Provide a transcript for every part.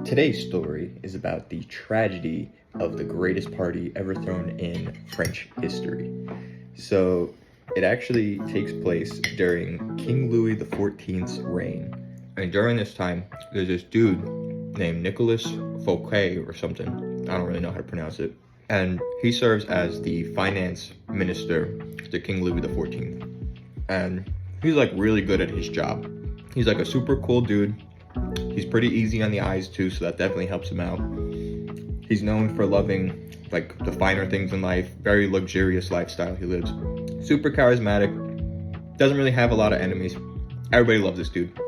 Today's story is about the tragedy of the greatest party ever thrown in French history. So it actually takes place during King Louis XIV's reign. And during this time, there's this dude named Nicolas Fouquet or something. I don't really know how to pronounce it. And he serves as the finance minister to King Louis XIV. And he's like really good at his job. He's like a super cool dude. He's pretty easy on the eyes too, so that definitely helps him out. He's known for loving like the finer things in life, very luxurious lifestyle he lives. Super charismatic, doesn't really have a lot of enemies. Everybody loves this dude.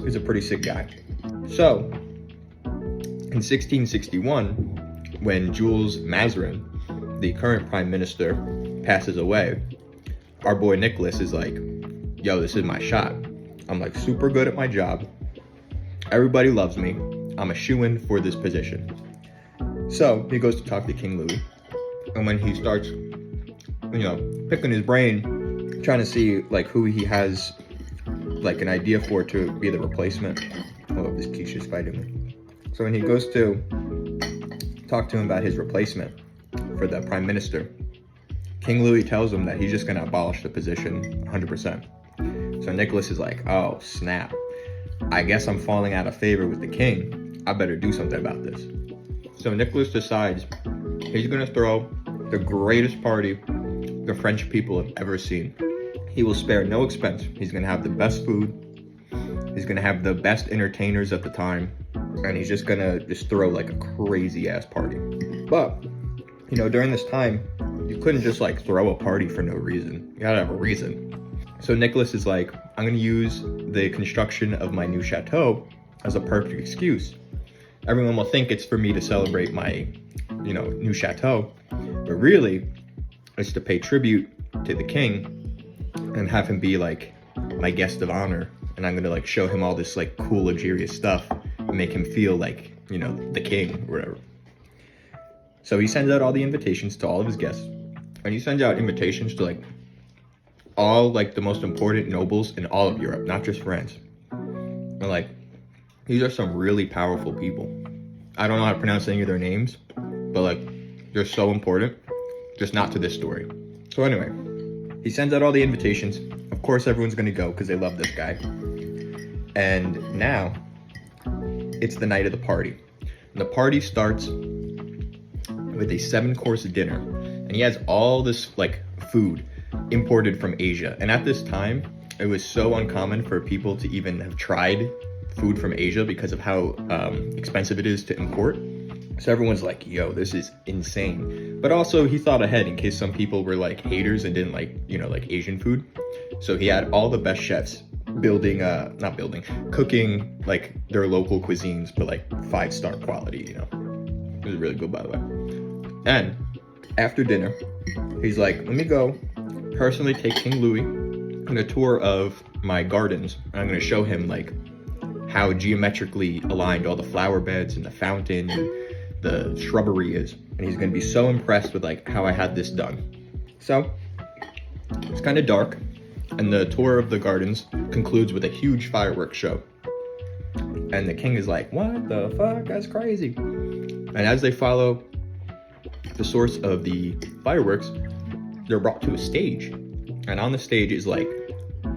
He's a pretty sick guy. So, in 1661, when Jules Mazarin, the current prime minister, passes away, our boy Nicholas is like, yo, this is my shot. I'm like super good at my job. Everybody loves me. I'm a shoo-in for this position. So he goes to talk to King Louis. And when he starts, picking his brain, trying to see like who he has like an idea for to be the replacement. Oh, this Keisha's fighting me. So when he goes to talk to him about his replacement for the prime minister, King Louis tells him that he's just gonna abolish the position 100%. So Nicholas is like, oh snap. I guess I'm falling out of favor with the king. I better do something about this. So Nicholas decides he's gonna throw the greatest party the French people have ever seen. He will spare no expense. He's gonna have the best food. He's gonna have the best entertainers at the time. And he's just gonna throw like a crazy ass party. But, during this time, you couldn't just like throw a party for no reason. You gotta have a reason. So Nicholas is like, I'm gonna use the construction of my new chateau as a perfect excuse. Everyone will think it's for me to celebrate my, new chateau, but really it's to pay tribute to the king and have him be like my guest of honor. And I'm gonna like show him all this like cool, luxurious stuff and make him feel like, the king or whatever. So he sends out all the invitations to all of his guests, and he sends out invitations to like all like the most important nobles in all of Europe, not just France. And like, these are some really powerful people. I don't know how to pronounce any of their names, but like, they're so important, just not to this story. So anyway, he sends out all the invitations. Of course, everyone's gonna go because they love this guy. And now, it's the night of the party. And the party starts with a 7-course dinner. And he has all this like food imported from Asia. And at this time, it was so uncommon for people to even have tried food from Asia because of how expensive it is to import. So everyone's like, yo, this is insane. But also he thought ahead in case some people were like haters and didn't like, like Asian food. So he had all the best chefs cooking like their local cuisines, but like 5-star quality, It was really good, by the way. And after dinner, he's like, let me go personally take King Louis on a tour of my gardens. And I'm gonna show him like how geometrically aligned all the flower beds and the fountain and the shrubbery is. And he's gonna be so impressed with like how I had this done. So it's kind of dark, and the tour of the gardens concludes with a huge fireworks show. And the king is like, what the fuck, that's crazy. And as they follow the source of the fireworks, they're brought to a stage, and on the stage is like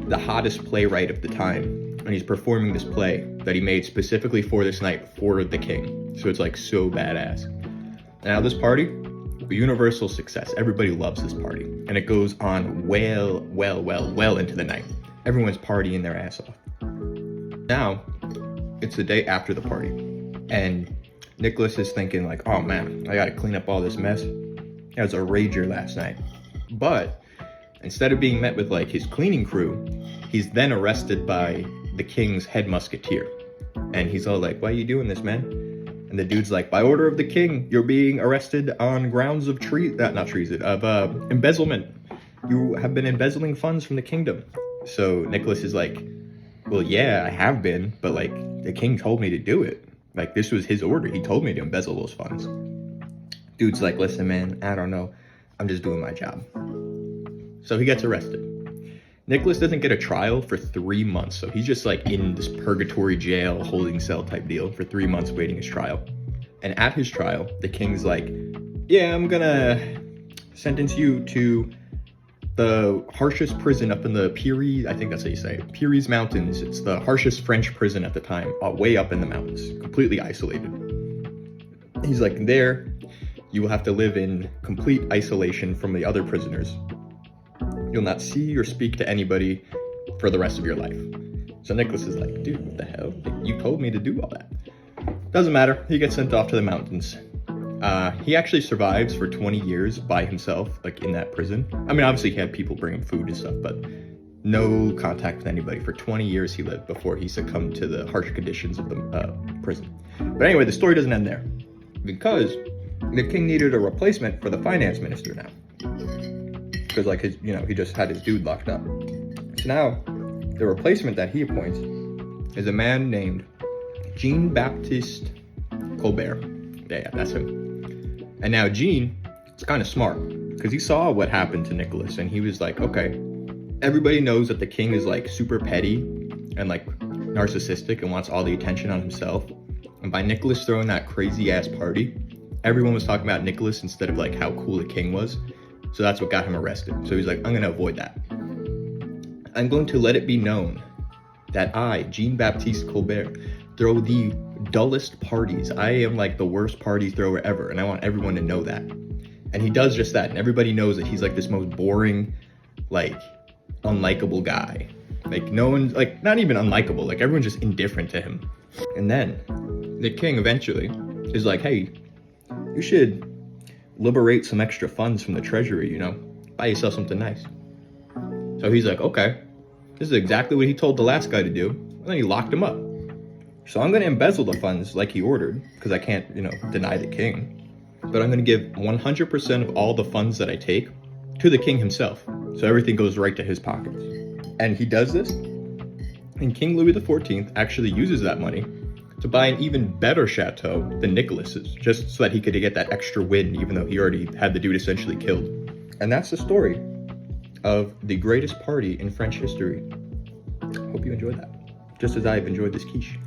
the hottest playwright of the time, and he's performing this play that he made specifically for this night for the king. So it's like so badass. Now this party, a universal success. Everybody loves this party, and it goes on well into the night. Everyone's partying their ass off. Now it's the day after the party, and Nicholas is thinking like, oh man, I gotta clean up all this mess. It was a rager last night. But instead of being met with like his cleaning crew, he's then arrested by the king's head musketeer. And he's all like, why are you doing this, man? And the dude's like, by order of the king, you're being arrested on grounds of embezzlement. You have been embezzling funds from the kingdom. So Nicholas is like, well, yeah, I have been, but like the king told me to do it. Like this was his order. He told me to embezzle those funds. Dude's like, listen, man, I don't know. I'm just doing my job. So he gets arrested. Nicholas doesn't get a trial for 3 months, so he's just like in this purgatory jail, holding cell type deal for 3 months waiting his trial. And at his trial, the king's like, yeah, I'm gonna sentence you to the harshest prison up in the Pyrenees, I think that's how you say it, Pyrenees Mountains. It's the harshest French prison at the time, way up in the mountains, completely isolated. He's like, there, you will have to live in complete isolation from the other prisoners. You'll not see or speak to anybody for the rest of your life. So Nicholas is like, dude, what the hell? You told me to do all that. Doesn't matter. He gets sent off to the mountains. He actually survives for 20 years by himself, like in that prison. I mean, obviously he had people bring him food and stuff, but no contact with anybody. For 20 years he lived before he succumbed to the harsh conditions of the prison. But anyway, the story doesn't end there, because the king needed a replacement for the finance minister now. Because like his, he just had his dude locked up. So now the replacement that he appoints is a man named Jean-Baptiste Colbert. Yeah, that's him. And now Jean is kind of smart, because he saw what happened to Nicholas, and he was like, okay, everybody knows that the king is like super petty and like narcissistic and wants all the attention on himself. And by Nicholas throwing that crazy ass party, everyone was talking about Nicholas instead of like how cool the king was. So that's what got him arrested. So he's like, I'm gonna avoid that. I'm going to let it be known that I, Jean-Baptiste Colbert, throw the dullest parties. I am like the worst party thrower ever, and I want everyone to know that. And he does just that, and everybody knows that he's like this most boring, like unlikable guy. Like no one's like, not even unlikable, like everyone's just indifferent to him. And then the king eventually is like, hey, you should liberate some extra funds from the treasury, buy yourself something nice. So he's like, okay, this is exactly what he told the last guy to do. And then he locked him up. So I'm going to embezzle the funds like he ordered, because I can't, deny the king. But I'm going to give 100% of all the funds that I take to the king himself. So everything goes right to his pockets. And he does this, and King Louis XIV actually uses that money to buy an even better chateau than Nicholas's, just so that he could get that extra win, even though he already had the dude essentially killed. And that's the story of the greatest party in French history. Hope you enjoyed that, just as I've enjoyed this quiche.